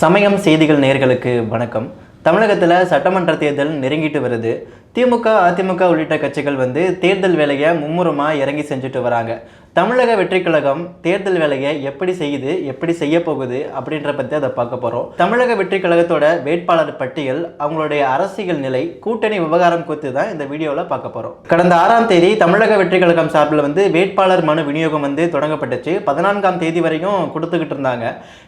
சமயம் செய்திகள் நேயர்களுக்கு வணக்கம். தமிழகத்தில் சட்டமன்ற தேர்தல் நெருங்கிட்டு வருது. திமுக, அதிமுக உள்ளிட்ட கட்சிகள் தேர்தல் வேலையை மும்முரமாக இறங்கி செஞ்சுட்டு வராங்க. தமிழக வெற்றி கழகம் தேர்தல் வேலையை எப்படி செய்யுது, எப்படி செய்ய போகுது அப்படின்ற பற்றி அதை பார்க்க போகிறோம். தமிழக வெற்றி கழகத்தோட வேட்பாளர் பட்டியல், அவங்களுடைய அரசியல் நிலை, கூட்டணி விவகாரம் குறித்து தான் இந்த வீடியோவில் பார்க்க போகிறோம். கடந்த 6ஆம் தேதி தமிழக வெற்றி கழகம் சார்பில் வேட்பாளர் மனு விநியோகம் தொடங்கப்பட்டுச்சு. 14ஆம் தேதி வரைக்கும் கொடுத்துக்கிட்டு இருந்தாங்க.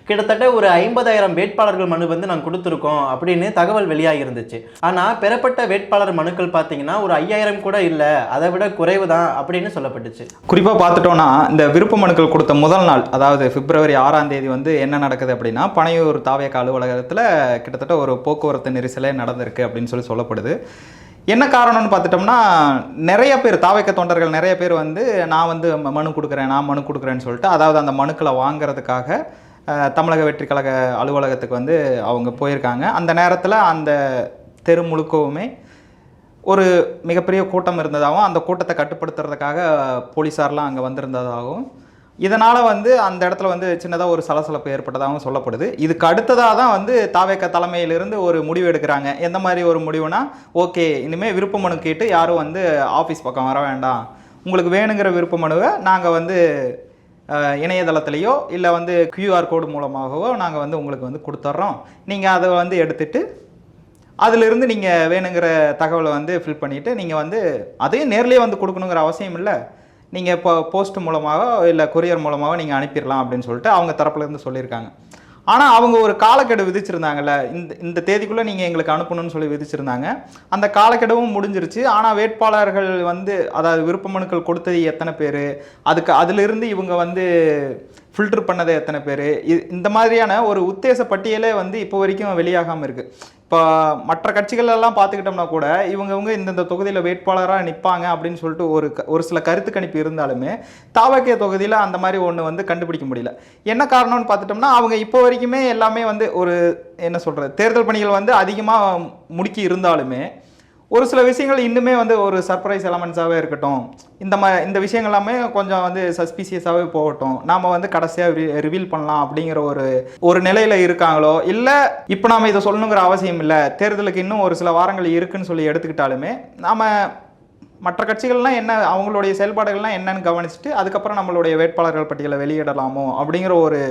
கிட்டத்தட்ட ஒரு 50,000 வேட்பாளர்கள் மனு நாங்கள் கொடுத்துருக்கோம் அப்படின்னு தகவல் வெளியாகி இருந்துச்சு. ஆனால் பெறப்பட்ட வேட்பாளர் மனுக்கள் பார்த்தீங்கன்னா ஒரு 5,000 கூட இல்லை, அதை விட குறைவு தான் அப்படின்னு சொல்லப்பட்டுச்சு. குறிப்பாக பார்த்துட்டோம்னா இந்த விருப்ப மனுக்கள் கொடுத்த முதல் நாள், அதாவது பிப்ரவரி 6ஆம் தேதி என்ன நடக்குது அப்படின்னா, பனையூர் தாவேக அலுவலகத்தில் கிட்டத்தட்ட ஒரு போக்குவரத்து நெரிசலே நடந்திருக்கு அப்படின்னு சொல்லப்படுது. என்ன காரணம்னு பார்த்துட்டோம்னா, நிறைய பேர் தாவேக தொண்டர்கள் நிறைய பேர் நான் மனு கொடுக்குறேன்னு சொல்லிட்டு, அதாவது அந்த மனுக்களை வாங்கிறதுக்காக தமிழக வெற்றி கழக அலுவலகத்துக்கு அவங்க போயிருக்காங்க. அந்த நேரத்தில் அந்த தெரு முழுக்கவுமே ஒரு மிகப்பெரிய கூட்டம் இருந்ததாகவும், அந்த கூட்டத்தை கட்டுப்படுத்துறதுக்காக போலீஸார்லாம் அங்கே வந்திருந்ததாகவும், இதனால் அந்த இடத்துல சின்னதாக ஒரு சலசலப்பு ஏற்பட்டதாகவும் சொல்லப்படுது. இதுக்கு அடுத்ததாக தான் தாவேக தலைமையிலிருந்து ஒரு முடிவு எடுக்கிறாங்க. எந்த மாதிரி ஒரு முடிவுனா, ஓகே இனிமேல் விருப்ப மனு கேட்டு யாரும் ஆஃபீஸ் பக்கம் வர வேண்டாம், உங்களுக்கு வேணுங்கிற விருப்ப மனுவை நாங்கள் இணையதளத்திலேயோ இல்லை QR கோடு மூலமாகவோ நாங்கள் உங்களுக்கு கொடுத்துட்றோம். நீங்கள் அதை எடுத்துகிட்டு அதிலிருந்து நீங்கள் வேணுங்கிற தகவலை ஃபில் பண்ணிவிட்டு நீங்கள் அதையும் நேர்லேயே கொடுக்கணுங்கிற அவசியம் இல்லை, நீங்கள் இப்போ போஸ்ட் மூலமாக இல்லை கொரியர் மூலமாக நீங்கள் அனுப்பிடலாம் அப்படின்னு சொல்லிட்டு அவங்க தரப்புலேருந்து சொல்லியிருக்காங்க. ஆனால் அவங்க ஒரு காலக்கெடு விதிச்சிருந்தாங்கல்ல, இந்த தேதிக்குள்ளே நீங்கள் எங்களுக்கு அனுப்பணும்னு சொல்லி விதிச்சிருந்தாங்க. அந்த காலக்கெடுவும் முடிஞ்சிருச்சு. ஆனால் வேட்பாளர்கள் அதாவது விருப்ப மனுக்கள் கொடுத்தது எத்தனை பேர், அதிலிருந்து இவங்க ஃபில்டர் பண்ணது எத்தனை பேர், இந்த மாதிரியான ஒரு உத்தேச பட்டியலே இப்போ வரைக்கும் வெளியாகாமல் இருக்குது. இப்போ மற்ற கட்சிகளெல்லாம் பார்த்துக்கிட்டோம்னா கூட இவங்க இந்தந்த தொகுதியில் வேட்பாளராக நிற்பாங்க அப்படின்னு சொல்லிட்டு ஒரு சில கருத்து கணிப்பு இருந்தாலுமே தாவேக தொகுதியில் அந்த மாதிரி ஒன்று கண்டுபிடிக்க முடியல. என்ன காரணம்னு பார்த்துட்டோம்னா, அவங்க இப்போ வரைக்குமே எல்லாமே ஒரு என்ன சொல்கிறது, தேர்தல் பணிகள் அதிகமாக முடுக்கி இருந்தாலுமே ஒரு சில விஷயங்கள் இன்னுமே ஒரு சர்ப்ரைஸ் எலமெண்ட்ஸாகவே இருக்கட்டும், இந்த விஷயங்கள் எல்லாமே கொஞ்சம் சஸ்பீசியஸாகவே போகட்டும், நாம் கடைசியாக ரிவீல் பண்ணலாம் அப்படிங்கிற ஒரு நிலையில் இருக்காங்களோ, இல்லை இப்போ நாம் இதை சொல்லணுங்கிற அவசியம் இல்லை, தேர்தலுக்கு இன்னும் ஒரு சில வாரங்கள் இருக்குன்னு சொல்லி எடுத்துக்கிட்டாலுமே நாம் மற்ற கட்சிகள்லாம் என்ன அவங்களுடைய செயல்பாடுகள்லாம் என்னன்னு கவனிச்சுட்டு அதுக்கப்புறம் நம்மளுடைய வேட்பாளர்கள் பட்டியலை வெளியிடலாமோ அப்படிங்கிற ஒரு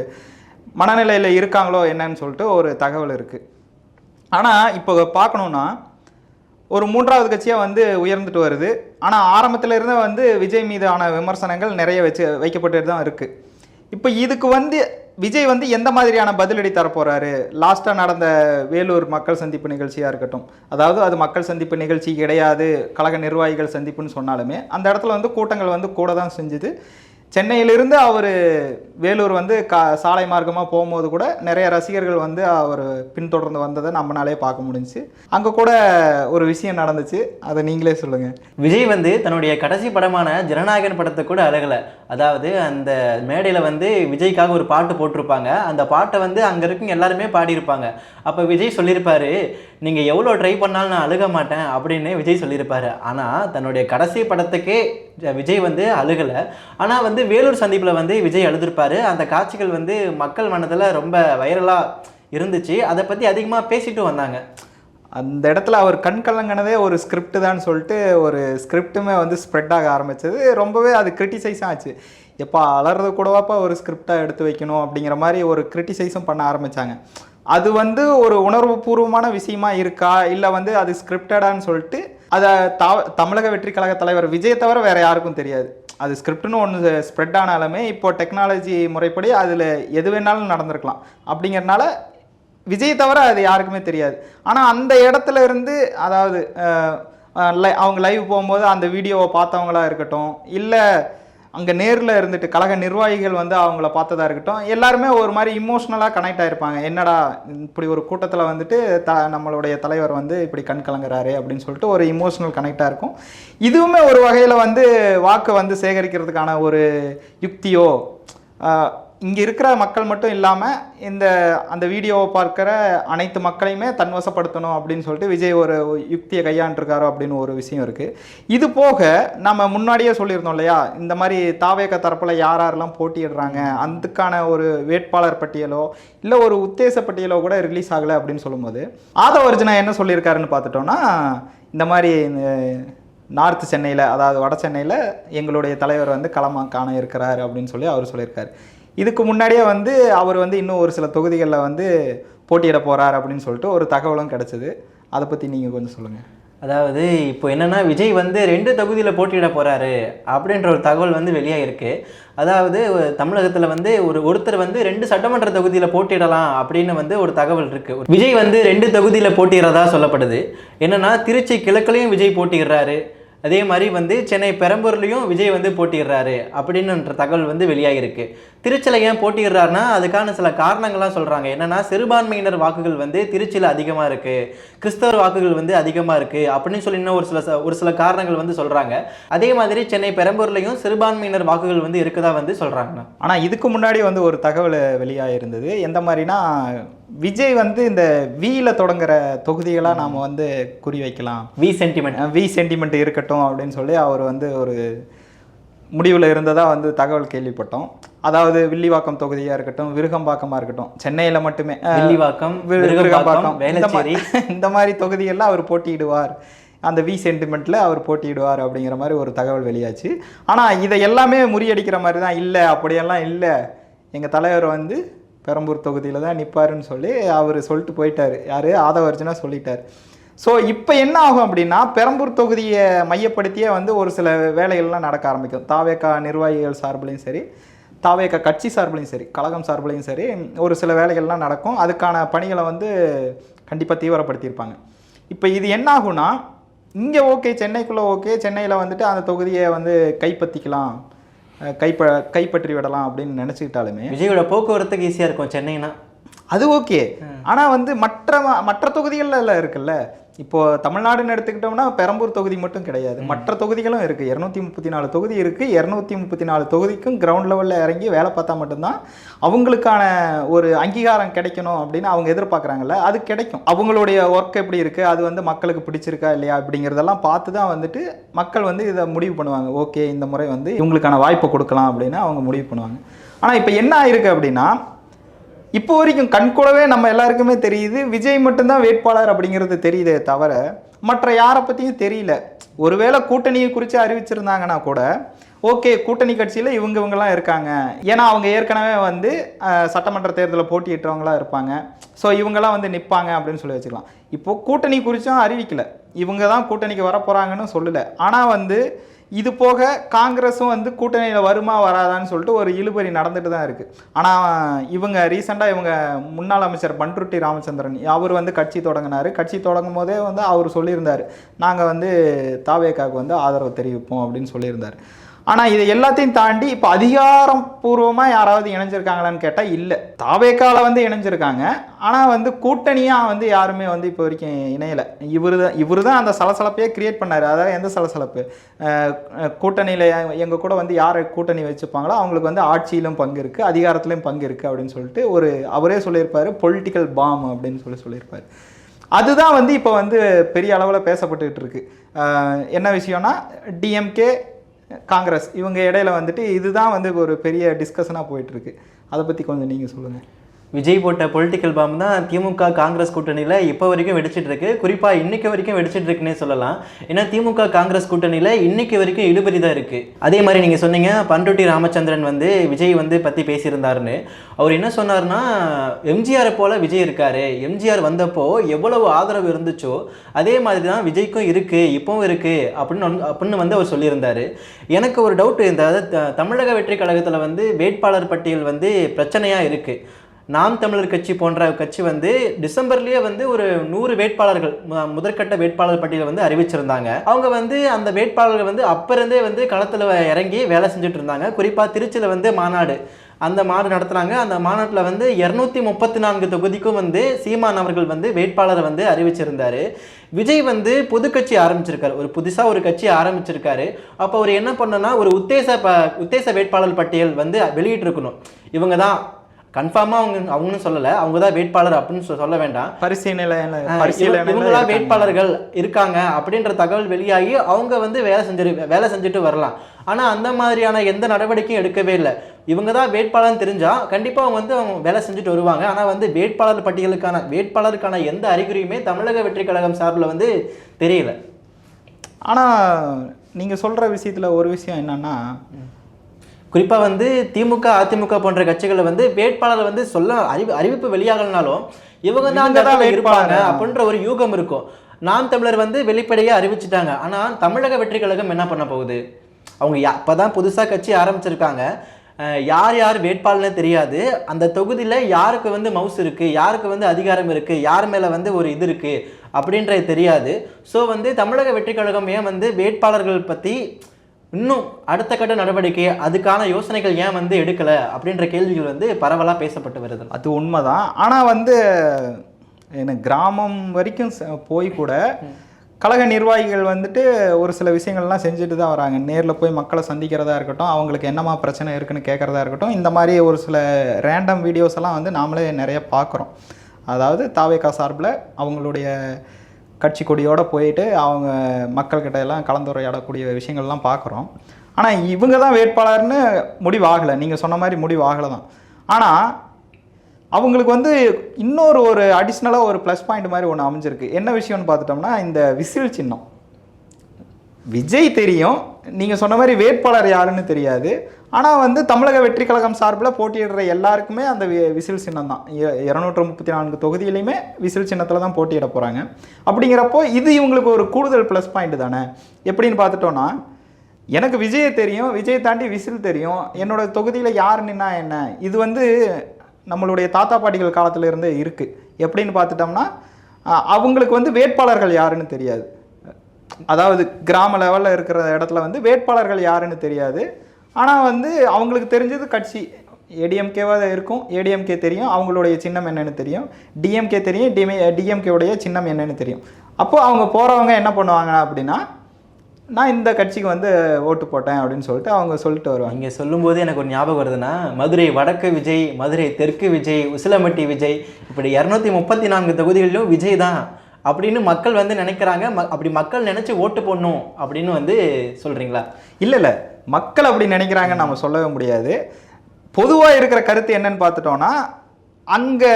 மனநிலையில் இருக்காங்களோ என்னன்னு சொல்லிட்டு ஒரு தகவல் இருக்குது. ஆனால் இப்போ பார்க்கணுன்னா, ஒரு 3வது கட்சியாக உயர்ந்துட்டு வருது. ஆனால் ஆரம்பத்தில் இருந்த விஜய் மீதான விமர்சனங்கள் நிறைய வைக்கப்பட்டு தான் இருக்குது. இப்போ இதுக்கு விஜய் எந்த மாதிரியான பதிலடி தரப்போகிறாரு? லாஸ்ட்டாக நடந்த வேலூர் மக்கள் சந்திப்பு நிகழ்ச்சியாக இருக்கட்டும், அதாவது அது மக்கள் சந்திப்பு நிகழ்ச்சி கிடையாது, கழக நிர்வாகிகள் சந்திப்புன்னு சொன்னாலுமே அந்த இடத்துல கூட்டங்கள் கூட தான் செஞ்சுது. சென்னையிலிருந்து அவர் வேலூர் சாலை மார்க்கமாக போகும்போது கூட நிறைய ரசிகர்கள் அவர் பின்தொடர்ந்து வந்ததை நம்மளாலே பார்க்க முடிஞ்சிச்சு. அங்கே கூட ஒரு விஷயம் நடந்துச்சு, அதை நீங்களே சொல்லுங்கள். விஜய் தன்னுடைய கடைசி படமான ஜனநாயகன் படத்தை கூட அழகலை. அதாவது அந்த மேடையில் விஜய்க்காக ஒரு பாட்டு போட்டிருப்பாங்க. அந்த பாட்டை அங்கே இருக்குங்க எல்லாருமே பாடியிருப்பாங்க. அப்போ விஜய் சொல்லியிருப்பார், நீங்கள் எவ்வளோ ட்ரை பண்ணாலும் நான் அழுக மாட்டேன் அப்படின்னு விஜய் சொல்லியிருப்பார். ஆனால் தன்னுடைய கடைசி படத்துக்கே விஜய் அழுகலை. ஆனால் வேலூர் சந்திப்பில் விஜய் அழுதுருப்பார். அந்த காட்சிகள் மக்கள் மனதில் ரொம்ப வைரலாக இருந்துச்சு. அதை பற்றி அதிகமாக பேசிட்டு வந்தாங்க. அந்த இடத்துல அவர் கண் கலங்கினதே ஒரு ஸ்கிரிப்ட் தான் சொல்லிட்டு ஒரு ஸ்கிரிப்டுமே ஸ்ப்ரெட் ஆக ஆரம்பித்தது. ரொம்பவே அது கிரிட்டிசைஸாக ஆச்சு. எப்போ அலறது கூடவாப்பா ஒரு ஸ்கிரிப்டாக எடுத்து வைக்கணும் அப்படிங்கிற மாதிரி ஒரு கிரிட்டிசைஸும் பண்ண ஆரம்பித்தாங்க. அது ஒரு உணர்வு பூர்வமான விஷயமா இருக்கா, இல்லை அது ஸ்கிரிப்டடான்னு சொல்லிட்டு அதை தமிழக வெற்றி கழக தலைவர் விஜய் தவிர வேறு யாருக்கும் தெரியாது. அது ஸ்கிரிப்ட்னு ஒன்று ஸ்ப்ரெட் ஆனாலுமே இப்போ டெக்னாலஜி முறைப்படி அதில் எது வேணாலும் நடந்திருக்கலாம். அப்படிங்கிறனால விஜய் தவிர அது யாருக்குமே தெரியாது. ஆனால் அந்த இடத்துல இருந்து, அதாவது அவங்க லைவ் போகும்போது அந்த வீடியோவை பார்த்தவங்களா இருக்கட்டும், இல்லை அங்கே நேரில் இருந்துட்டு கழக நிர்வாகிகள் அவங்கள பார்த்ததா இருக்கட்டும், எல்லாருமே ஒரு மாதிரி இமோஷ்னலாக கனெக்ட் ஆகிருப்பாங்க. என்னடா இப்படி ஒரு கூட்டத்தில் நம்மளுடைய தலைவர் இப்படி கண் கலங்குறாரு அப்படின்னு சொல்லிட்டு ஒரு இமோஷ்னல் கனெக்டாக இருக்கும். இதுவுமே ஒரு வகையில் வாக்கு சேகரிக்கிறதுக்கான ஒரு யுக்தியோ இங்கே இருக்கிற மக்கள் மட்டும் இல்லாமல் அந்த வீடியோவை பார்க்குற அனைத்து மக்களையுமே தன்வசப்படுத்தணும் அப்படின்னு சொல்லிட்டு விஜய் ஒரு யுக்தியை கையாண்டிருக்காரோ அப்படின்னு ஒரு விஷயம் இருக்குது. இது போக நம்ம முன்னாடியே சொல்லியிருந்தோம் இல்லையா, இந்த மாதிரி தாவேக தரப்பில் யாரெல்லாம் போட்டியிடுறாங்க அதுக்கான ஒரு வேட்பாளர் பட்டியலோ இல்லை ஒரு உத்தேச பட்டியலோ கூட ரிலீஸ் ஆகலை அப்படின்னு சொல்லும்போது ஆதவ அர்ஜுனா என்ன சொல்லியிருக்காருன்னு பார்த்துட்டோம்னா, இந்த மாதிரி நார்த் சென்னையில், அதாவது வட சென்னையில் எங்களுடைய தலைவர் வந்து களமாக காண இருக்கிறார் அப்படின்னு சொல்லி அவர் சொல்லியிருக்காரு. இதுக்கு முன்னாடியே வந்து அவர் வந்து இன்னும் ஒரு சில தொகுதிகளில் வந்து போட்டியிட போகிறார் அப்படின்னு சொல்லிட்டு ஒரு தகவலும் கிடச்சிது. அதை பற்றி நீங்கள் கொஞ்சம் சொல்லுங்கள். அதாவது இப்போ என்னென்னா, விஜய் வந்து 2 தொகுதியில் போட்டியிட போகிறாரு அப்படின்ற ஒரு தகவல் வந்து வெளியாக இருக்குது. அதாவது தமிழகத்தில் வந்து ஒருத்தர் வந்து 2 சட்டமன்ற தொகுதியில் போட்டியிடலாம் அப்படின்னு வந்து ஒரு தகவல் இருக்குது. விஜய் வந்து 2 தொகுதியில் போட்டியிடறதா சொல்லப்படுது. என்னென்னா, திருச்சி கிழக்குலையும் விஜய் போட்டியிடுறாரு, அதே மாதிரி வந்து சென்னை பெரம்பூர்லேயும் விஜய் வந்து போட்டிடுறாரு அப்படின்னுன்ற தகவல் வந்து வெளியாகிருக்கு. திருச்சியில் ஏன் போட்டிடுறாருன்னா அதுக்கான சில காரணங்கள்லாம் சொல்கிறாங்க. என்னென்னா, சிறுபான்மையினர் வாக்குகள் வந்து திருச்சியில் அதிகமாக இருக்குது, கிறிஸ்தவர் வாக்குகள் வந்து அதிகமாக இருக்குது அப்படின்னு சொல்லி இன்னும் ஒரு சில காரணங்கள் வந்து சொல்கிறாங்க. அதே மாதிரி சென்னை பெரம்பூர்லேயும் சிறுபான்மையினர் வாக்குகள் வந்து இருக்குதா வந்து சொல்கிறாங்க. ஆனால் இதுக்கு முன்னாடி வந்து ஒரு தகவல் வெளியாக இருந்தது. எந்த மாதிரினா, விஜய் வந்து இந்த வியில் தொடங்குற தொகுதிகளாக நாம் வந்து குறி வைக்கலாம், வி சென்டிமெண்ட் இருக்கட்டும் அப்படின்னு சொல்லி அவர் வந்து ஒரு முடிவில் இருந்ததாக வந்து தகவல் கேள்விப்பட்டோம். அதாவது வில்லிவாக்கம் தொகுதியாக இருக்கட்டும், விருகம்பாக்கமாக இருக்கட்டும், சென்னையில் மட்டுமே விருகம்பாக்கம் இந்த மாதிரி தொகுதிகளில் அவர் போட்டியிடுவார், அந்த வி சென்டிமெண்ட்டில் அவர் போட்டியிடுவார் அப்படிங்கிற மாதிரி ஒரு தகவல் வெளியாச்சு. ஆனால் இதை எல்லாமே முறியடிக்கிற மாதிரி தான், இல்லை அப்படியெல்லாம் இல்லை, எங்கள் தலைவர் வந்து பெரம்பூர் தொகுதியில் தான் நிற்பாருன்னு சொல்லி அவர் சொல்லிட்டு போயிட்டார். யார்? ஆதவ அர்ஜுனா சொல்லிட்டார். ஸோ இப்போ என்ன ஆகும் அப்படின்னா, பெரம்பூர் தொகுதியை மையப்படுத்தியே வந்து ஒரு சில வேலைகள்லாம் நடக்க ஆரம்பிக்கும். தாவேகா நிர்வாகிகள் சார்பிலையும் சரி, தாவேகா கட்சி சார்பிலையும் சரி, கழகம் சார்பிலையும் சரி, ஒரு சில வேலைகள்லாம் நடக்கும். அதுக்கான பணிகளை வந்து கண்டிப்பாக தீவிரப்படுத்தியிருப்பாங்க. இப்போ இது என்ன ஆகும்னா, இங்கே ஓகே, சென்னைக்குள்ளே ஓகே, சென்னையில் வந்துட்டு அந்த தொகுதியை வந்து கைப்பற்றிக்கலாம், கைப்பற்றி விடலாம் அப்படின்னு நினச்சிக்கிட்டாலுமே விஜயோட போக்குவரத்துக்கு ஈஸியாக இருக்கும் சென்னைனா, அது ஓகே. ஆனால் வந்து மற்ற தொகுதிகளில் இருக்குல்ல, இப்போது தமிழ்நாடுன்னு எடுத்துக்கிட்டோம்னா பெரம்பூர் தொகுதி மட்டும் கிடையாது, மற்ற தொகுதிகளும் இருக்குது. 234 தொகுதி இருக்குது. 234 தொகுதிக்கும் கிரவுண்ட் லெவலில் இறங்கி வேலை பார்த்தா மட்டும்தான் அவங்களுக்கான ஒரு அங்கீகாரம் கிடைக்கணும் அப்படின்னு அவங்க எதிர்பார்க்குறாங்கல்ல, அது கிடைக்கும். அவங்களுடைய ஒர்க் எப்படி இருக்குது, அது வந்து மக்களுக்கு பிடிச்சிருக்கா இல்லையா அப்படிங்கிறதெல்லாம் பார்த்து தான் வந்துட்டு மக்கள் வந்து இதை முடிவு பண்ணுவாங்க. ஓகே, இந்த முறை வந்து இவங்களுக்கான வாய்ப்பை கொடுக்கலாம் அப்படின்னு அவங்க முடிவு பண்ணுவாங்க. ஆனால் இப்போ என்ன ஆயிருக்கு அப்படின்னா, இப்போ வரைக்கும் கண்கூடவே நம்ம எல்லாருக்குமே தெரியுது, விஜய் மட்டும்தான் வேட்பாளர் அப்படிங்கிறது தெரியுதே தவிர மற்ற யாரை பற்றியும் தெரியல. ஒருவேளை கூட்டணியை குறித்து அறிவிச்சிருந்தாங்கன்னா கூட ஓகே, கூட்டணி கட்சியில் இவங்கெல்லாம் இருக்காங்க, ஏன்னா அவங்க ஏற்கனவே வந்து சட்டமன்ற தேர்தலில் போட்டியிட்டவங்களாம் இருப்பாங்க, ஸோ இவங்கெல்லாம் வந்து நிற்பாங்க அப்படின்னு சொல்லி வச்சுக்கலாம். இப்போது கூட்டணி குறித்தும் அறிவிக்கலை, இவங்க தான் கூட்டணிக்கு வர போகிறாங்கன்னு சொல்லலை. ஆனால் வந்து இது போக காங்கிரஸும் வந்து கூட்டணியில் வருமா வராதான்னு சொல்லிட்டு ஒரு இழுபறி நடந்துட்டு தான் இருக்குது. ஆனால் இவங்க ரீசெண்டாக இவங்க முன்னாள் அமைச்சர் பண்ருட்டி ராமச்சந்திரன் அவர் வந்து கட்சி தொடங்கினார். கட்சி தொடங்கும் போதே வந்து அவர் சொல்லியிருந்தார், நாங்கள் வந்து தாவேகாவுக்கு வந்து ஆதரவு தெரிவிப்போம் அப்படின்னு சொல்லியிருந்தார். ஆனால் இதை எல்லாத்தையும் தாண்டி இப்போ அதிகாரப்பூர்வமாக யாராவது இணைஞ்சிருக்காங்களான்னு கேட்டால் இல்லை. தாவேகாவில் வந்து இணைஞ்சிருக்காங்க, ஆனால் வந்து கூட்டணியாக வந்து யாருமே வந்து இப்போ வரைக்கும் இணையலை. இவர் தான் அந்த சலசலப்பையே கிரியேட் பண்ணார். அதாவது எந்த சலசலப்பு, கூட்டணியில் எங்கள் கூட வந்து யாரை கூட்டணி வச்சுப்பாங்களோ அவங்களுக்கு வந்து ஆட்சியிலும் பங்கு இருக்குது, அதிகாரத்துலேயும் பங்கு இருக்குது அப்படின்னு சொல்லிட்டு அவரே சொல்லியிருப்பார், பொலிட்டிக்கல் பாம் அப்படின்னு சொல்லியிருப்பார். அதுதான் வந்து இப்போ வந்து பெரிய அளவில் பேசப்பட்டுக்கிட்டு இருக்கு. என்ன விஷயம்னா, டிஎம்கே காங்கிரஸ் இவங்க இடையில வந்துட்டு இதுதான் வந்து ஒரு பெரிய டிஸ்கஷனாக போயிட்டுருக்கு. அதை பற்றி கொஞ்சம் நீங்கள் சொல்லுங்கள். விஜய் போட்ட பொலிட்டிக்கல் பாம்பு தான் திமுக காங்கிரஸ் கூட்டணியில் இப்போ வரைக்கும் வெடிச்சிட்டு இருக்கு. குறிப்பாக இன்னைக்கு வரைக்கும் வெடிச்சிட்டு இருக்குன்னே சொல்லலாம். ஏன்னா திமுக காங்கிரஸ் கூட்டணியில் இன்னைக்கு வரைக்கும் இழுபறி தான் இருக்குது. அதே மாதிரி நீங்கள் சொன்னீங்க பண்ருட்டி ராமச்சந்திரன் வந்து விஜய் வந்து பற்றி பேசியிருந்தாருன்னு. அவர் என்ன சொன்னார்னா, எம்ஜிஆரை போல் விஜய் இருக்காரு, எம்ஜிஆர் வந்தப்போ எவ்வளவு ஆதரவு இருந்துச்சோ அதே மாதிரி தான் விஜய்க்கும் இருக்குது, இப்போவும் இருக்குது அப்படின்னு வந்து அவர் சொல்லியிருந்தார். எனக்கு ஒரு டவுட், இந்த தமிழக வெற்றி கழகத்தில் வந்து வேட்பாளர் பட்டியல் வந்து பிரச்சனையாக இருக்குது. நாம் தமிழர் கட்சி போன்ற கட்சி வந்து டிசம்பர்லேயே வந்து ஒரு 100 வேட்பாளர்கள் முதற்கட்ட வேட்பாளர் பட்டியலை வந்து அறிவிச்சிருந்தாங்க. அவங்க வந்து அந்த வேட்பாளர்கள் வந்து அப்போ இருந்தே வந்து களத்தில் இறங்கி வேலை செஞ்சுட்டு இருந்தாங்க. குறிப்பாக திருச்சியில் வந்து மாநாடு அந்த மாநாடு நடத்துகிறாங்க. அந்த மாநாட்டில் வந்து 234 தொகுதிக்கும் வந்து சீமான் அவர்கள் வந்து வேட்பாளரை வந்து அறிவிச்சிருந்தார். விஜய் வந்து புது கட்சி ஆரம்பிச்சிருக்காரு, ஒரு புதுசாக ஒரு கட்சி ஆரம்பிச்சிருக்காரு. அப்போ அவர் என்ன பண்ணனா, ஒரு உத்தேச வேட்பாளர் பட்டியல் வந்து வெளியிட்டிருக்கணும். இவங்க தான் கன்ஃபார்மாக அவங்கன்னு சொல்லலை, அவங்க தான் வேட்பாளர் அப்படின்னு சொல்ல வேண்டாம், இவங்களா வேட்பாளர்கள் இருக்காங்க அப்படின்ற தகவல் வெளியாகி அவங்க வந்து வேலை செஞ்சுட்டு வரலாம். ஆனால் அந்த மாதிரியான எந்த நடவடிக்கையும் எடுக்கவே இல்லை. இவங்க தான் வேட்பாளர்னு தெரிஞ்சால் கண்டிப்பாக அவங்க வந்து அவங்க வேலை செஞ்சுட்டு வருவாங்க. ஆனால் வந்து வேட்பாளருக்கான எந்த அறிகுறியுமே தமிழக வெற்றி கழகம் சார்பில் வந்து தெரியல. ஆனால் நீங்கள் சொல்கிற விஷயத்தில் ஒரு விஷயம் என்னன்னா, குறிப்பாக வந்து திமுக அதிமுக போன்ற கட்சிகளை வந்து வேட்பாளர் வந்து அறிவிப்பு வெளியாகலனாலும் இவங்க தான் இருப்பாங்க அப்படின்ற ஒரு யூகம் இருக்கும். நாம் தமிழர் வந்து வெளிப்படையாக அறிவிச்சிட்டாங்க. ஆனால் தமிழக வெற்றி கழகம் என்ன பண்ண போகுது? அவங்க அப்போதான் புதுசாக கட்சி ஆரம்பிச்சிருக்காங்க, யார் வேட்பாளர்னு தெரியாது. அந்த தொகுதியில் யாருக்கு வந்து மவுஸ் இருக்குது, யாருக்கு வந்து அதிகாரம் இருக்குது, யார் மேலே வந்து ஒரு இது இருக்குது அப்படின்றது தெரியாது. ஸோ வந்து தமிழக வெற்றி கழகம் ஏன் வந்து வேட்பாளர்கள் பற்றி இன்னும் அடுத்த கட்ட நடவடிக்கை, அதுக்கான யோசனைகள் ஏன் வந்து எடுக்கலை அப்படின்ற கேள்விகள் வந்து பரவலாக பேசப்பட்டு வருது. அது உண்மைதான். ஆனால் வந்து எனக்கு கிராமம் வரைக்கும் போய் கூட கழக நிர்வாகிகள் வந்துட்டு ஒரு சில விஷயங்கள்லாம் செஞ்சுட்டு தான் வராங்க. நேரில் போய் மக்களை சந்திக்கிறதா இருக்கட்டும், அவங்களுக்கு என்னமா பிரச்சனை இருக்குன்னு கேட்குறதா இருக்கட்டும், இந்த மாதிரி ஒரு சில ரேண்டம் வீடியோஸ் எல்லாம் வந்து நாமளே நிறைய பார்க்குறோம். அதாவது தாவேகா சார்பில் அவங்களுடைய கட்சி கொடியோடு போயிட்டு அவங்க மக்கள்கிட்ட எல்லாம் கலந்துரையாடக்கூடிய விஷயங்கள்லாம் பார்க்குறோம். ஆனால் இவங்க தான் வேட்பாளர்னு முடிவாகலை, நீங்கள் சொன்ன மாதிரி முடிவாகலை தான். ஆனால் அவங்களுக்கு வந்து இன்னொரு ஒரு அடிஷ்னலாக ஒரு ப்ளஸ் பாயிண்ட் மாதிரி ஒன்று அமைஞ்சிருக்கு. என்ன விஷயம்னு பார்த்துட்டோம்னா, இந்த விசில் சின்னம். விஜய் தெரியும், நீங்கள் சொன்ன மாதிரி வேட்பாளர் யாருன்னு தெரியாது. ஆனால் வந்து தமிழக வெற்றி கழகம் சார்பில் போட்டியிடுற எல்லாருக்குமே அந்த விசில் சின்னம் தான். 234 தொகுதியிலையுமே விசில் சின்னத்தில் தான் போட்டியிட போகிறாங்க. அப்படிங்கிறப்போ இது இவங்களுக்கு ஒரு கூடுதல் ப்ளஸ் பாயிண்ட் தானே. எப்படின்னு பார்த்துட்டோன்னா, எனக்கு விஜயை தெரியும், விஜய் தாண்டி விசில் தெரியும், என்னோட தொகுதியில் யார் நின்னா என்ன, இது வந்து நம்மளுடைய தாத்தா பாட்டிகள் காலத்தில் இருந்து இருக்குது. எப்படின்னு பார்த்துட்டோம்னா, அவங்களுக்கு வந்து வேட்பாளர்கள் யாருன்னு தெரியாது. அதாவது கிராம லெவலில் இருக்கிற இடத்துல வந்து வேட்பாளர்கள் யாருன்னு தெரியாது. ஆனால் வந்து அவங்களுக்கு தெரிஞ்சது கட்சி ஏடிஎம்கேவாக இருக்கும், ஏடிஎம்கே தெரியும், அவங்களுடைய சின்னம் என்னென்னு தெரியும், டிஎம்கே தெரியும், டிஎம்கேவுடைய சின்னம் என்னென்னு தெரியும். அப்போது அவங்க போகிறவங்க என்ன பண்ணுவாங்க அப்படின்னா, நான் இந்த கட்சிக்கு வந்து ஓட்டு போட்டேன் அப்படின்னு சொல்லிட்டு அவங்க சொல்லிட்டு வருவாங்க. இங்கே சொல்லும்போது எனக்கு ஒரு ஞாபகம் வருதுன்னா, மதுரை வடக்கு விஜய், மதுரை தெற்கு விஜய், உசிலம்பட்டி விஜய், இப்படி 234 தொகுதிகளிலும் விஜய் தான் அப்படின்னு மக்கள் வந்து நினைக்கிறாங்க. அப்படி மக்கள் நினச்சி ஓட்டு போடணும் அப்படின்னு வந்து சொல்கிறீங்களா? இல்லை, மக்கள் அப்படி நினைக்கிறாங்கன்னு நம்ம சொல்லவே முடியாது. பொதுவாக இருக்கிற கருத்து என்னன்னு பார்த்துட்டோன்னா, அங்கே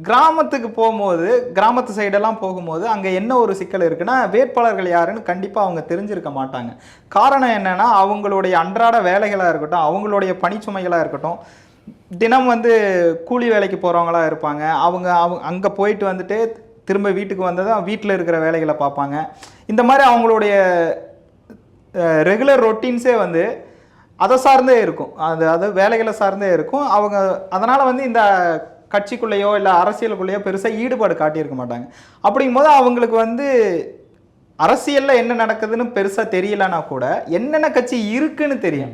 கிராமத்துக்கு போகும்போது, கிராமத்து சைடெல்லாம் போகும்போது அங்கே என்ன ஒரு சிக்கல் இருக்குன்னா, வேட்பாளர்கள் யாருன்னு கண்டிப்பாக அவங்க தெரிஞ்சிருக்க மாட்டாங்க. காரணம் என்னென்னா, அவங்களுடைய அன்றாட வேலைகளாக இருக்கட்டும், அவங்களுடைய பணிச்சுமைகளாக இருக்கட்டும், தினம் வந்து கூலி வேலைக்கு போகிறவங்களாக இருப்பாங்க. அவங்க அங்கே போயிட்டு வந்துட்டு திரும்ப வீட்டுக்கு வந்ததும் வீட்டில் இருக்கிற வேலைகளை பார்ப்பாங்க. இந்த மாதிரி அவங்களுடைய ரெகுலர் ரொட்டீன்ஸே வந்து அதை சார்ந்தே இருக்கும், அது வேலைகளை சார்ந்தே இருக்கும். அவங்க அதனால் வந்து இந்த கட்சிக்குள்ளேயோ இல்லை அரசியலுக்குள்ளேயோ பெருசாக ஈடுபாடு காட்டியிருக்க மாட்டாங்க. அப்படிங்கும்போது அவங்களுக்கு வந்து அரசியலில் என்ன நடக்குதுன்னு பெருசாக தெரியலனா கூட என்னென்ன கட்சி இருக்குன்னு தெரியும்.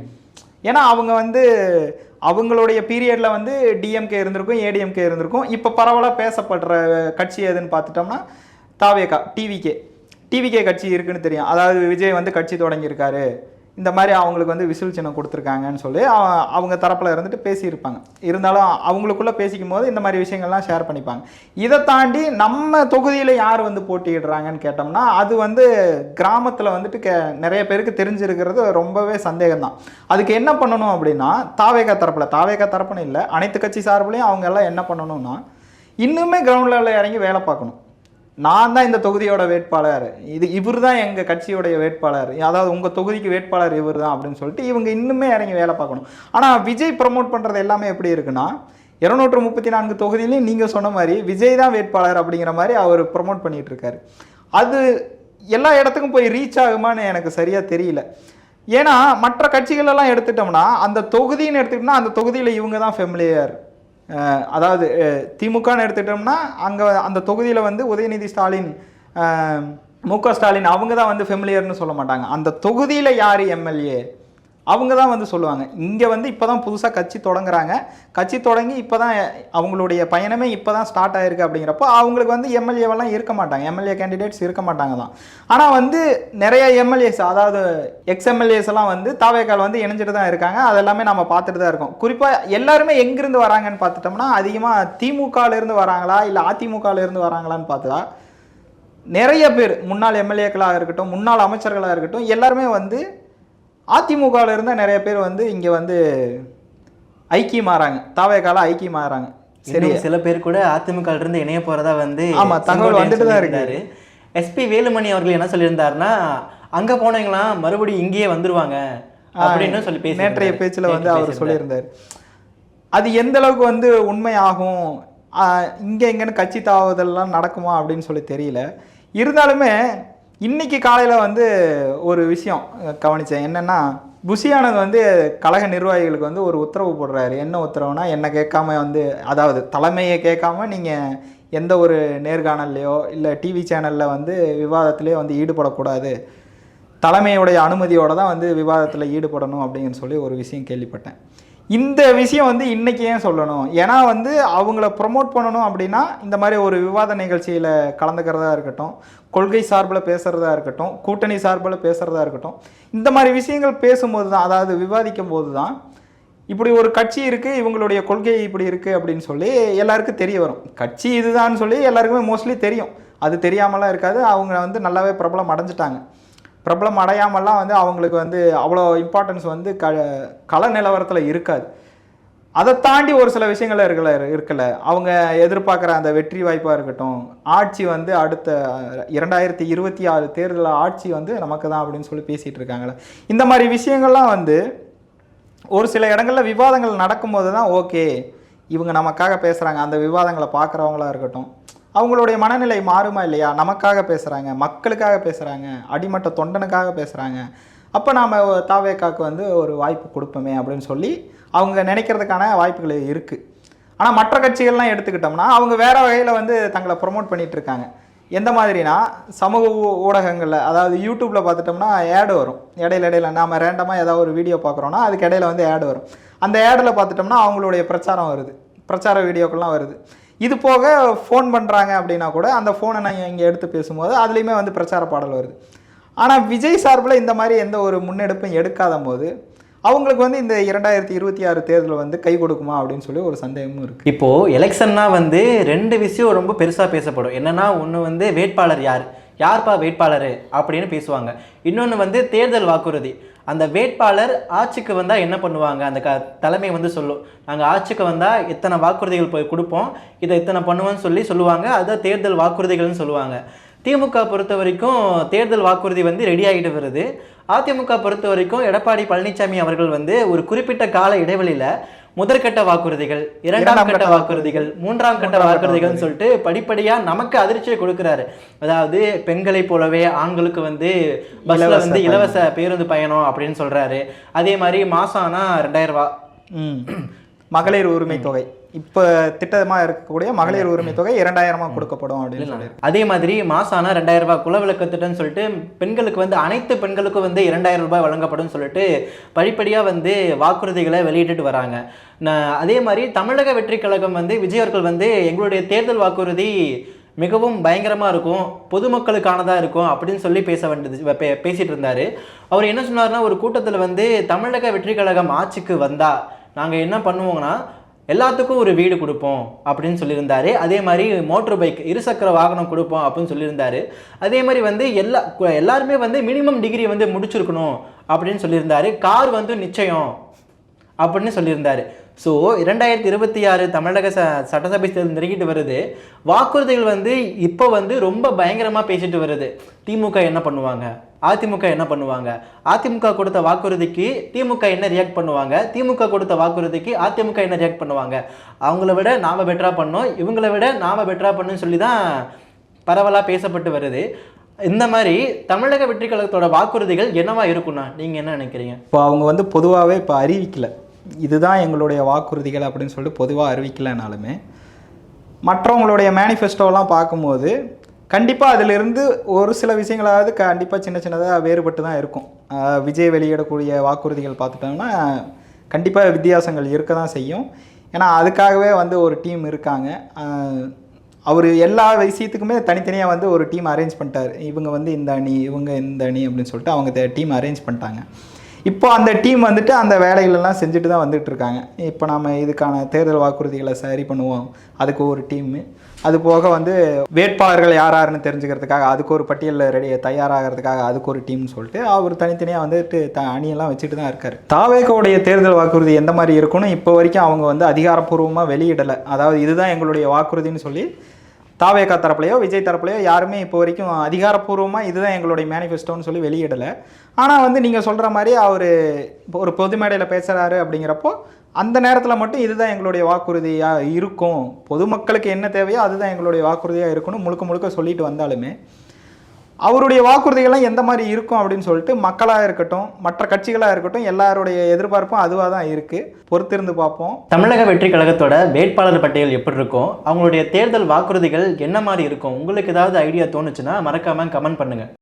ஏன்னா அவங்க வந்து அவங்களுடைய பீரியடில் வந்து டிஎம்கே இருந்திருக்கும், ஏடிஎம்கே இருந்திருக்கும். இப்போ பரவலாக பேசப்படுற கட்சி எதுன்னு பார்த்துட்டோம்னா தாவேகா, டிவிகே கட்சி இருக்குன்னு தெரியும். அதாவது விஜய் வந்து கட்சி தொடங்கியிருக்காரு, இந்த மாதிரி அவங்களுக்கு வந்து விசில் சின்னம் கொடுத்துருக்காங்கன்னு சொல்லி அவங்க தரப்பில் இருந்துட்டு பேசியிருப்பாங்க. இருந்தாலும் அவங்களுக்குள்ளே பேசிக்கும் போது இந்த மாதிரி விஷயங்கள்லாம் ஷேர் பண்ணிப்பாங்க. இதை தாண்டி நம்ம தொகுதியில் யார் வந்து போட்டியிடுறாங்கன்னு கேட்டோம்னா, அது வந்து கிராமத்தில் வந்துட்டு நிறைய பேருக்கு தெரிஞ்சிருக்கிறது ரொம்பவே சந்தேகம்தான். அதுக்கு என்ன பண்ணணும் அப்படின்னா, தாவேகா தரப்புன்னு இல்லை, அனைத்து கட்சி சார்பிலையும் அவங்க எல்லாம் என்ன பண்ணணும்னா, இன்னுமே கிரவுண்ட் லெவலில் இறங்கி வேலை பார்க்கணும். நான் தான் இந்த தொகுதியோட வேட்பாளர், இவர் தான் எங்கள் கட்சியோடைய வேட்பாளர், அதாவது உங்கள் தொகுதிக்கு வேட்பாளர் இவர் தான் அப்படின்னு சொல்லிட்டு இவங்க இன்னுமே இறங்கி வேலை பார்க்கணும். ஆனால் விஜய் ப்ரமோட் பண்ணுறது எல்லாமே எப்படி இருக்குன்னா, 234 தொகுதியிலையும் நீங்கள் சொன்ன மாதிரி விஜய் தான் வேட்பாளர் அப்படிங்கிற மாதிரி அவர் ப்ரமோட் பண்ணிகிட்டு இருக்காரு. அது எல்லா இடத்துக்கும் போய் ரீச் ஆகுமான்னு எனக்கு சரியாக தெரியல. ஏன்னா மற்ற கட்சிகளெல்லாம் எடுத்துட்டோம்னா, அந்த தொகுதின்னு எடுத்துக்கிட்டோம்னா அந்த தொகுதியில் இவங்க தான் ஃபெமிலியர். அதாவது திமுகன்னு எடுத்துக்கிட்டோம்னா அங்கே அந்த தொகுதியில் வந்து உதயநிதி ஸ்டாலின், மு க ஸ்டாலின் அவங்க தான் வந்து ஃபெமிலியர்னு சொல்ல மாட்டாங்க. அந்த தொகுதியில் யார் எம்எல்ஏ அவங்க தான் வந்து சொல்லுவாங்க. இங்கே வந்து இப்போ தான் புதுசாக கட்சி தொடங்குறாங்க, கட்சி தொடங்கி இப்போ தான் அவங்களுடைய பயணமே இப்போ தான் ஸ்டார்ட் ஆகிருக்கு. அப்படிங்கிறப்போ அவங்களுக்கு வந்து எம்எல்ஏவெல்லாம் இருக்க மாட்டாங்க, எம்எல்ஏ கேண்டிடேட்ஸ் இருக்க மாட்டாங்க தான். ஆனால் வந்து நிறைய எம்எல்ஏஸ், அதாவது எக்ஸ்எம்எல்ஏஸ் எல்லாம் வந்து தாவேக்கால் வந்து இணைஞ்சிட்டு தான் இருக்காங்க. அதெல்லாமே நம்ம பார்த்துட்டு தான் இருக்கோம். குறிப்பாக எல்லாருமே எங்கிருந்து வராங்கன்னு பார்த்துட்டோம்னா அதிகமாக திமுகலேருந்து வராங்களா இல்லை அதிமுகலேருந்து வராங்களான்னு பார்த்தா நிறைய பேர் முன்னாள் எம்எல்ஏக்களாக இருக்கட்டும், முன்னாள் அமைச்சர்களாக இருக்கட்டும், எல்லாருமே வந்து அதிமுகவில் இருந்தால் நிறைய பேர் வந்து இங்கே வந்து ஐக்கியமாகறாங்க, தாவேக்கால ஐக்கியமாகறாங்க. சரி, சில பேர் கூட அதிமுக இருந்து இணைய போறதா வந்து ஆமாம் தகவல் வந்துட்டு தான் இருக்காரு. எஸ்பி வேலுமணி அவர்கள் என்ன சொல்லியிருந்தாருன்னா, அங்கே போனவங்களாம் மறுபடியும் இங்கேயே வந்துருவாங்க அப்படின்னு சொல்லி பேசி நேற்றைய பேச்சில் வந்து அவர் சொல்லியிருந்தார். அது எந்த அளவுக்கு வந்து உண்மை ஆகும், இங்கே எங்கன்னு கட்சி தாவுதல்லாம் நடக்குமா அப்படின்னு சொல்லி தெரியல. இருந்தாலுமே இன்னைக்கு காலையில் வந்து ஒரு விஷயம் கவனித்தேன். என்னென்னா, புஷியானது வந்து கழக நிர்வாகிகளுக்கு வந்து ஒரு உத்தரவு போடுறாரு. என்ன உத்தரவுனா, என்னை கேட்காம வந்து, அதாவது தலைமையை கேட்காம நீங்கள் எந்த ஒரு நேர்காணல்லையோ இல்லை டிவி சேனலில் வந்து விவாதத்திலேயோ வந்து ஈடுபடக்கூடாது, தலைமையுடைய அனுமதியோடு தான் வந்து விவாதத்தில் ஈடுபடணும் அப்படின்னு சொல்லி ஒரு விஷயம் கேள்விப்பட்டேன். இந்த விஷயம் வந்து இன்றைக்கி ஏன் சொல்லணும்? ஏன்னா வந்து அவங்கள ப்ரொமோட் பண்ணணும் அப்படின்னா இந்த மாதிரி ஒரு விவாத நிகழ்ச்சியில் கலந்துக்கிறதா இருக்கட்டும், கொள்கை சார்பில் பேசுகிறதா இருக்கட்டும், கூட்டணி சார்பில் பேசுகிறதா இருக்கட்டும், இந்த மாதிரி விஷயங்கள் பேசும்போது தான், அதாவது விவாதிக்கும் போது தான் இப்படி ஒரு கட்சி இருக்குது, இவங்களுடைய கொள்கை இப்படி இருக்குது அப்படின்னு சொல்லி எல்லாருக்கும் தெரிய வரும். கட்சி இதுதான்னு சொல்லி எல்லாருக்குமே மோஸ்ட்லி தெரியும். அது தெரியாமலாம் இருக்காது. அவங்க வந்து நல்லாவே பிரபலம் அடைஞ்சிட்டாங்க. பிரபலம் அடையாமல்லாம் வந்து அவங்களுக்கு வந்து அவ்வளோ இம்பார்ட்டன்ஸ் வந்து கள நிலவரத்தில் இருக்காது. அதை தாண்டி ஒரு சில விஷயங்கள் இருக்கல. அவங்க எதிர்பார்க்குற அந்த வெற்றி வாய்ப்பாக இருக்கட்டும், ஆட்சி வந்து அடுத்த 2026 தேர்தலில் ஆட்சி வந்து நமக்கு தான் அப்படின்னு சொல்லி பேசிகிட்டு இருக்காங்களே. இந்த மாதிரி விஷயங்கள்லாம் வந்து ஒரு சில இடங்களில் விவாதங்கள் நடக்கும்போது தான் ஓகே, இவங்க நமக்காக பேசுகிறாங்க. அந்த விவாதங்களை பார்க்குறவங்களா இருக்கட்டும், அவங்களுடைய மனநிலை மாறுமா இல்லையா? நமக்காக பேசுகிறாங்க, மக்களுக்காக பேசுகிறாங்க, அடிமட்ட தொண்டனுக்காக பேசுகிறாங்க, அப்போ நாம் தாவேக்காக்கு வந்து ஒரு வாய்ப்பு கொடுப்போமே அப்படின்னு சொல்லி அவங்க நினைக்கிறதுக்கான வாய்ப்புகள் இருக்குது. ஆனால் மற்ற கட்சிகள்லாம் எடுத்துக்கிட்டோம்னா அவங்க வேறு வகையில் வந்து தங்களை ப்ரொமோட் பண்ணிகிட்டு இருக்காங்க. எந்த மாதிரினா, சமூக ஊடகங்களில், அதாவது யூடியூப்பில் பார்த்துட்டோம்னா ஆடு வரும். இடையில நாம் ரேண்டமாக ஏதாவது ஒரு வீடியோ பார்க்குறோன்னா அதுக்கு இடையில வந்து ஆடு வரும். அந்த ஆடில் பார்த்துட்டோம்னா அவங்களுடைய பிரச்சாரம் வருது, பிரச்சார வீடியோக்கள்லாம் வருது. இது போக ஃபோன் பண்ணுறாங்க அப்படின்னா கூட அந்த ஃபோனை நான் இங்கே எடுத்து பேசும்போது அதுலேயுமே வந்து பிரச்சார பாடல் வருது. ஆனால் விஜய் சார்பில் இந்த மாதிரி எந்த ஒரு முன்னெடுப்பும் எடுக்காத போது அவங்களுக்கு வந்து இந்த 2026 தேர்தல் வந்து கை கொடுக்குமா அப்படின்னு சொல்லி ஒரு சந்தேகமும் இருக்குது. இப்போது எலெக்ஷன்னா வந்து 2 விஷயம் ரொம்ப பெருசாக பேசப்படும். என்னென்னா, ஒன்று வந்து வேட்பாளர் யார்ப்பா வேட்பாளர் அப்படின்னு பேசுவாங்க. இன்னொன்று வந்து தேர்தல் வாக்குறுதி. அந்த வேட்பாளர் ஆட்சிக்கு வந்தால் என்ன பண்ணுவாங்க, அந்த தலைமை வந்து சொல்லும், நாங்கள் ஆட்சிக்கு வந்தால் இத்தனை வாக்குறுதிகள் போய் கொடுப்போம், இதை இத்தனை பண்ணுவோன்னு சொல்லுவாங்க. அதை தேர்தல் வாக்குறுதிகள்னு சொல்லுவாங்க. திமுக பொறுத்த வரைக்கும் தேர்தல் வாக்குறுதி வந்து ரெடி ஆகிட்டு வருது. அதிமுக பொறுத்த வரைக்கும் எடப்பாடி பழனிசாமி அவர்கள் வந்து ஒரு குறிப்பிட்ட கால இடைவெளியில் முதற்கட்ட வாக்குறுதிகள், 2ஆம் கட்ட வாக்குறுதிகள், 3ஆம் கட்ட வாக்குறுதிகள்னு சொல்லிட்டு படிப்படியாக நமக்கு அதிர்ச்சியை கொடுக்குறாரு. அதாவது பெண்களை போலவே ஆண்களுக்கு வந்து பஸ்ஸில் வந்து இலவச பேருந்து பயணம் அப்படின்னு சொல்கிறாரு. அதே மாதிரி மாதம் ஆனால் 2000 ரூபா மகளிர் உரிமை தொகை, இப்போ திட்டமாக இருக்கக்கூடிய மகளிர் உரிமை தொகை 2000 கொடுக்கப்படும் அப்படின்னு சொல்லி. அதே மாதிரி மாதம் ஆனால் 2000 ரூபாய் குலவிளக்கு திட்டம்னு சொல்லிட்டு பெண்களுக்கு வந்து அனைத்து பெண்களுக்கும் வந்து 2000 ரூபாய் வழங்கப்படும் சொல்லிட்டு படிப்படியாக வந்து வாக்குறுதிகளை வெளியிட்டு வராங்க. அதே மாதிரி தமிழக வெற்றி கழகம் வந்து விஜய் அவர்கள் வந்து எங்களுடைய தேர்தல் வாக்குறுதி மிகவும் பயங்கரமாக இருக்கும், பொதுமக்களுக்கானதாக இருக்கும் அப்படின்னு சொல்லி பேசிட்டு இருந்தார். அவர் என்ன சொன்னார்னா, ஒரு கூட்டத்தில் வந்து தமிழக வெற்றி கழகம் ஆட்சிக்கு வந்தால் நாங்கள் என்ன பண்ணுவோங்கன்னா எல்லாத்துக்கும் ஒரு வீடு கொடுப்போம் அப்படின்னு சொல்லியிருந்தாரு. அதே மாதிரி மோட்டர் பைக், இருசக்கர வாகனம் கொடுப்போம் அப்படின்னு சொல்லியிருந்தாரு. அதே மாதிரி வந்து எல்லாருமே வந்து மினிமம் டிகிரி வந்து முடிச்சிருக்கணும் அப்படின்னு சொல்லியிருந்தாரு. கார் வந்து நிச்சயம் அப்படின்னு சொல்லியிருந்தாரு. ஸோ 2026 தமிழக சட்டசபை தேர்தல் நெருங்கிட்டு வருது. வாக்குறுதிகள் வந்து இப்போ வந்து ரொம்ப பயங்கரமாக பேசிட்டு வருது. திமுக என்ன பண்ணுவாங்க, அதிமுக என்ன பண்ணுவாங்க, அதிமுக கொடுத்த வாக்குறுதிக்கு திமுக என்ன ரியாக்ட் பண்ணுவாங்க, திமுக கொடுத்த வாக்குறுதிக்கு அதிமுக என்ன ரியாக்ட் பண்ணுவாங்க, அவங்கள விட நாம் பெட்டராக பண்ணோம், இவங்களை விட நாம் பெட்டராக பண்ணணும்னு சொல்லி தான் பரவலாக பேசப்பட்டு வருது. இந்த மாதிரி தமிழக வெற்றி கழகத்தோட வாக்குறுதிகள் என்னவா இருக்குன்னா நீங்கள் என்ன நினைக்கிறீங்க? இப்போ அவங்க வந்து பொதுவாகவே இப்போ அறிவிக்கலை, இதுதான் எங்களுடைய வாக்குறுதிகள் அப்படின்னு சொல்லிட்டு பொதுவாக அறிவிக்கலைனாலுமே மற்றவங்களுடைய மேனிஃபெஸ்டோலாம் பார்க்கும்போது கண்டிப்பாக அதிலிருந்து ஒரு சில விஷயங்களாவது கண்டிப்பாக சின்ன சின்னதாக வேறுபட்டு தான் இருக்கும். விஜய் வெளியிடக்கூடிய வாக்குறுதிகள் பார்த்துட்டோம்னா கண்டிப்பாக வித்தியாசங்கள் இருக்க தான் செய்யும். ஏன்னா அதுக்காகவே வந்து ஒரு டீம் இருக்காங்க. அவர் எல்லா விஷயத்துக்குமே தனித்தனியாக வந்து ஒரு டீம் அரேஞ்ச் பண்ணிட்டார். இவங்க வந்து இந்த அணி, இவங்க இந்த அணி அப்படின்னு சொல்லிட்டு அவங்க டீம் அரேஞ்ச் பண்ணிட்டாங்க. இப்போ அந்த டீம் வந்துட்டு அந்த வேலைகளெல்லாம் செஞ்சுட்டு தான் வந்துட்டு இருக்காங்க. இப்போ நம்ம இதுக்கான தேர்தல் வாக்குறுதிகளை சரி பண்ணுவோம், அதுக்கு ஒரு டீமு. அது போக வந்து வேட்பாளர்கள் யாருன்னு தெரிஞ்சுக்கிறதுக்காக அதுக்கு ஒரு பட்டியலில் தயாராகிறதுக்காக அதுக்கு ஒரு டீம்னு சொல்லிட்டு அவர் தனித்தனியாக வந்துட்டு அணியெல்லாம் வச்சுட்டு தான் இருக்கார். தாவேக்காவுடைய தேர்தல் வாக்குறுதி எந்த மாதிரி இருக்குன்னு இப்போ வரைக்கும் அவங்க வந்து அதிகாரப்பூர்வமாக வெளியிடலை. அதாவது இதுதான் எங்களுடைய வாக்குறுதின்னு சொல்லி தாவேகா தரப்புலையோ விஜய் தரப்புலையோ யாருமே இப்போ வரைக்கும் அதிகாரப்பூர்வமாக இதுதான் எங்களுடைய மேனிஃபெஸ்டோன்னு சொல்லி வெளியிடலை. ஆனால் வந்து நீங்கள் சொல்கிற மாதிரி அவர் இப்போ ஒரு பொது மேடையில் பேசுகிறாரு அப்படிங்கிறப்போ அந்த நேரத்தில் மட்டும் இதுதான் எங்களுடைய வாக்குறுதியாக இருக்கும், பொதுமக்களுக்கு என்ன தேவையோ அதுதான் எங்களுடைய வாக்குறுதியாக இருக்குன்னு முழுக்க முழுக்க சொல்லிட்டு வந்தாலுமே அவருடைய வாக்குறுதிகள்லாம் எந்த மாதிரி இருக்கும் அப்படின்னு சொல்லிட்டு மக்களாக இருக்கட்டும், மற்ற கட்சிகளாக இருக்கட்டும், எல்லாருடைய எதிர்பார்ப்பும் அதுவாக தான் இருக்குது. பொறுத்திருந்து பார்ப்போம். தமிழக வெற்றி கழகத்தோட வேட்பாளர் பட்டியல் எப்படி இருக்கும், அவங்களுடைய தேர்தல் வாக்குறுதிகள் என்ன மாதிரி இருக்கும், உங்களுக்கு ஏதாவது ஐடியா தோணுச்சுன்னா மறக்காமல் கமெண்ட் பண்ணுங்கள்.